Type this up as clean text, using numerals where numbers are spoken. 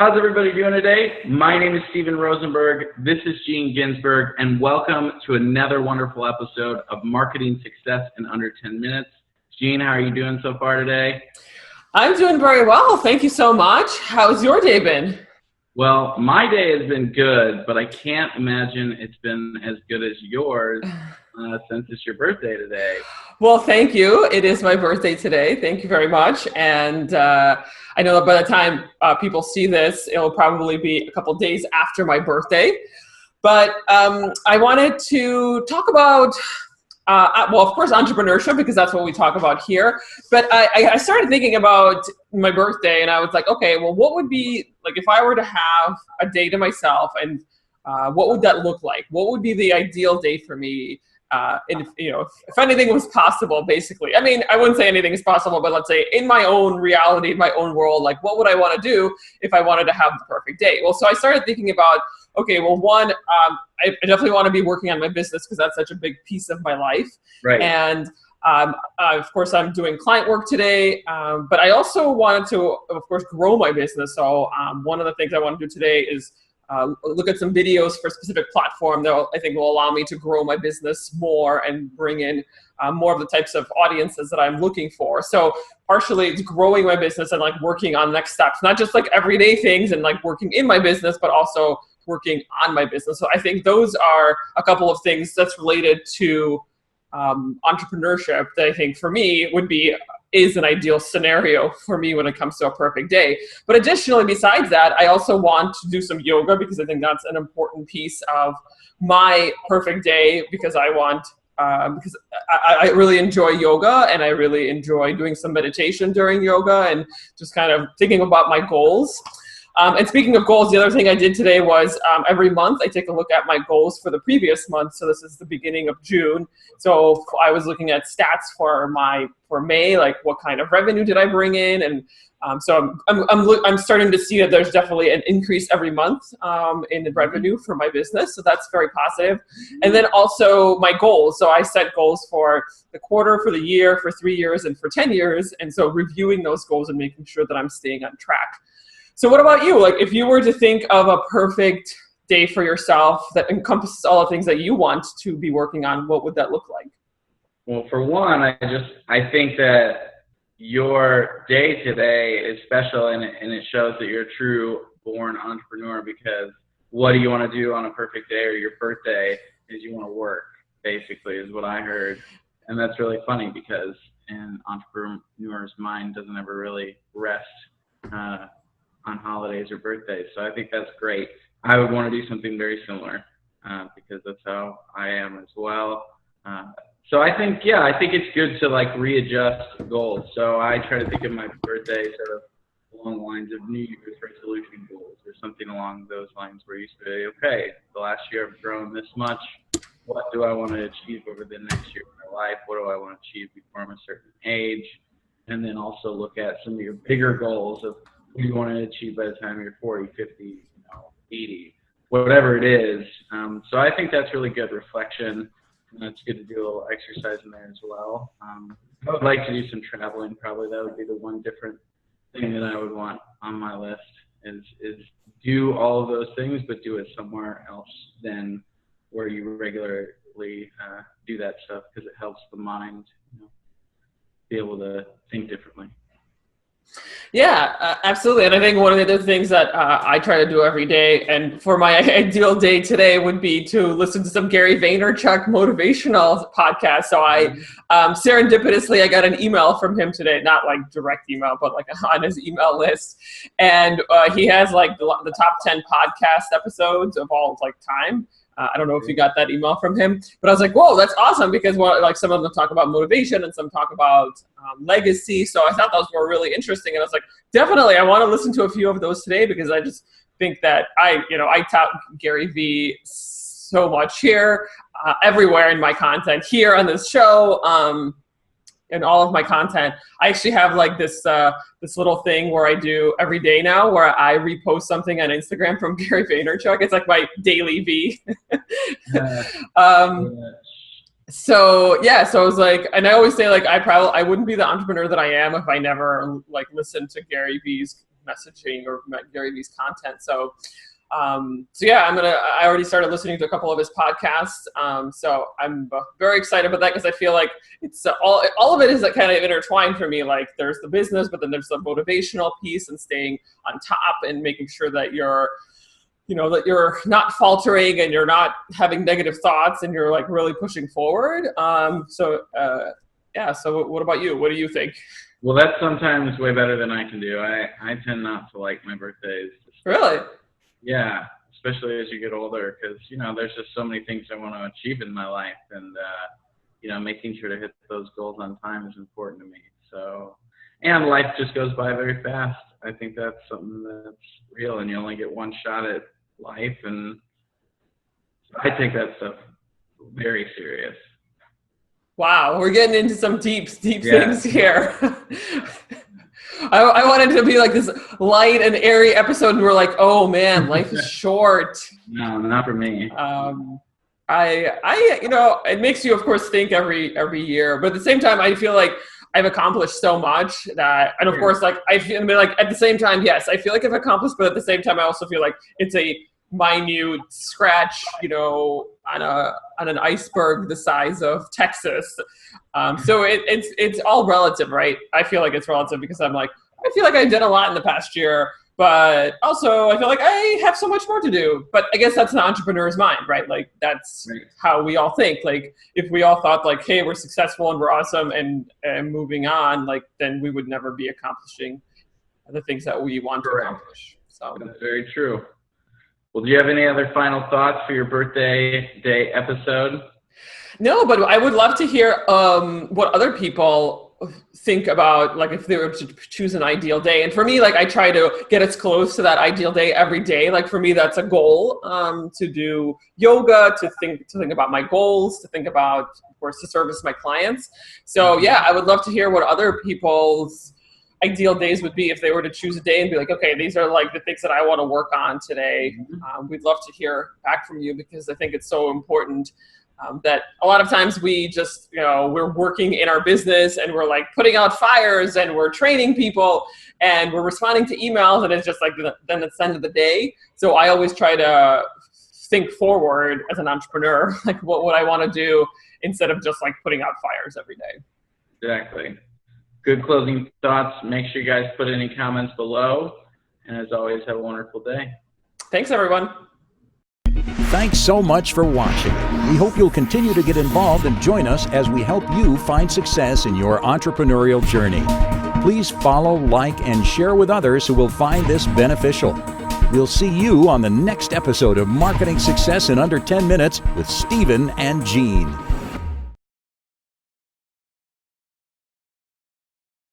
How's everybody doing today? My name is Steven Rosenberg. This is Ginzburg, and welcome to another wonderful episode of Marketing Success in Under 10 Minutes. Jean, how are you doing so far today? I'm doing very well. Thank you so much. How's your day been? Well, my day has been good, but I can't imagine it's been as good as yours since it's your birthday today. Well, thank you. It is my birthday today. Thank you very much. And I know that by the time people see this, it'll probably be a couple days after my birthday. But I wanted to talk about, well, of course, entrepreneurship, because that's what we talk about here. But I started thinking about my birthday, and I was like, okay, well, what would be, like, if I were to have a day to myself, and what would that look like? What would be the ideal day for me? And if anything was possible, basically. I mean, I wouldn't say anything is possible, but let's say in my own reality, in my own world, like, what would I want to do if I wanted to have the perfect day? Well, so I started thinking about, okay, well, one, I definitely want to be working on my business because that's such a big piece of my life. Right. And of course, I'm doing client work today, but I also wanted to, of course, grow my business. So one of the things I want to do today is look at some videos for a specific platform that I think will allow me to grow my business more and bring in more of the types of audiences that I'm looking for. So partially it's growing my business and like working on next steps, not just like everyday things and like working in my business, but also working on my business. So I think those are a couple of things that's related to entrepreneurship that I think for me is an ideal scenario for me when it comes to a perfect day. But additionally, besides that, I also want to do some yoga because I think that's an important piece of my perfect day because I really enjoy yoga and I really enjoy doing some meditation during yoga and just kind of thinking about my goals. And speaking of goals, the other thing I did today was every month I take a look at my goals for the previous month. So this is the beginning of June. So I was looking at stats for May, like what kind of revenue did I bring in, and so I'm starting to see that there's definitely an increase every month in the revenue for my business. So that's very positive. And then also my goals. So I set goals for the quarter, for the year, for 3 years, and for 10 years. And so reviewing those goals and making sure that I'm staying on track. So what about you? Like, if you were to think of a perfect day for yourself that encompasses all the things that you want to be working on, what would that look like? Well, for one, I think that your day today is special and it shows that you're a true born entrepreneur because what do you want to do on a perfect day or your birthday is you want to work, basically, is what I heard. And that's really funny because an entrepreneur's mind doesn't ever really rest on holidays or birthdays. So I think that's great. I would want to do something very similar because that's how I am as well. So I think it's good to like readjust goals. So I try to think of my birthday sort of along the lines of New Year's resolution goals or something along those lines where you say, okay, the last year I've grown this much. What do I want to achieve over the next year of my life? What do I want to achieve before I'm a certain age? And then also look at some of your bigger goals of what do you want to achieve by the time you're 40, 50, 80, whatever it is. So I think that's really good reflection. It's good to do a little exercise in there as well. I would like to do some traveling. Probably that would be the one different thing that I would want on my list is do all of those things, but do it somewhere else than where you regularly do that stuff because it helps the mind be able to think differently. Yeah, absolutely. And I think one of the other things that I try to do every day, and for my ideal day today would be to listen to some Gary Vaynerchuk motivational podcast. So I serendipitously, I got an email from him today, not like direct email, but like on his email list. And he has like the top 10 podcast episodes of all like time. I don't know if you got that email from him, but I was like, whoa, that's awesome because like some of them talk about motivation and some talk about legacy. So I thought those were really interesting. And I was like, definitely, I want to listen to a few of those today because I just think that I tout Gary V so much here, everywhere in my content, here on this show, and all of my content. I actually have like this little thing where I do every day now where I repost something on Instagram from Gary Vaynerchuk. It's like my daily V. So I was like, and I always say like, I wouldn't be the entrepreneur that I am if I never like listened to Gary V's messaging or Gary Vee's content. So yeah, I already started listening to a couple of his podcasts. So I'm very excited about that because I feel like it's all of it is kind of intertwined for me. Like there's the business, but then there's the motivational piece and staying on top and making sure that you're not faltering and you're not having negative thoughts and you're like really pushing forward. So what about you? What do you think? Well, that's sometimes way better than I can do. I tend not to like my birthdays. Really? Yeah, especially as you get older, because, there's just so many things I want to achieve in my life, and, making sure to hit those goals on time is important to me. So, and life just goes by very fast. I think that's something that's real, and you only get one shot at life, and I take that stuff very serious. Wow, we're getting into some deep things here. I wanted to be like this light and airy episode, and we're like, oh man, life is short. No, not for me. It makes you, of course, think every year, but at the same time, I feel like I've accomplished so much that, and of course, like I feel like at the same time, yes, I feel like I've accomplished, but at the same time, I also feel like it's a minute scratch, on an iceberg the size of Texas. So it's all relative, right? I feel like it's relative because I feel like I did a lot in the past year, but also I feel like I have so much more to do. But I guess that's an entrepreneur's mind, right? Like that's how we all think. Like if we all thought like, hey, we're successful and we're awesome and moving on, like then we would never be accomplishing the things that we want to accomplish. So that's very true. Well, do you have any other final thoughts for your birthday day episode? No, but I would love to hear what other people think about, like if they were to choose an ideal day. And for me, like I try to get as close to that ideal day every day. Like for me, that's a goal, to do yoga, to think about my goals, to think about, of course, to service my clients. So yeah, I would love to hear what other people's ideal days would be if they were to choose a day and be like, okay, these are like the things that I want to work on today. We'd love to hear back from you because I think it's so important. That a lot of times we just, we're working in our business and we're like putting out fires and we're training people and we're responding to emails and it's just like, then it's the end of the day. So I always try to think forward as an entrepreneur, like what would I want to do instead of just like putting out fires every day. Exactly. Good closing thoughts. Make sure you guys put any comments below. And as always, have a wonderful day. Thanks, everyone. Thanks so much for watching. We hope you'll continue to get involved and join us as we help you find success in your entrepreneurial journey. Please follow, like, and share with others who will find this beneficial. We'll see you on the next episode of Marketing Success in Under 10 Minutes with Stephen and Jean.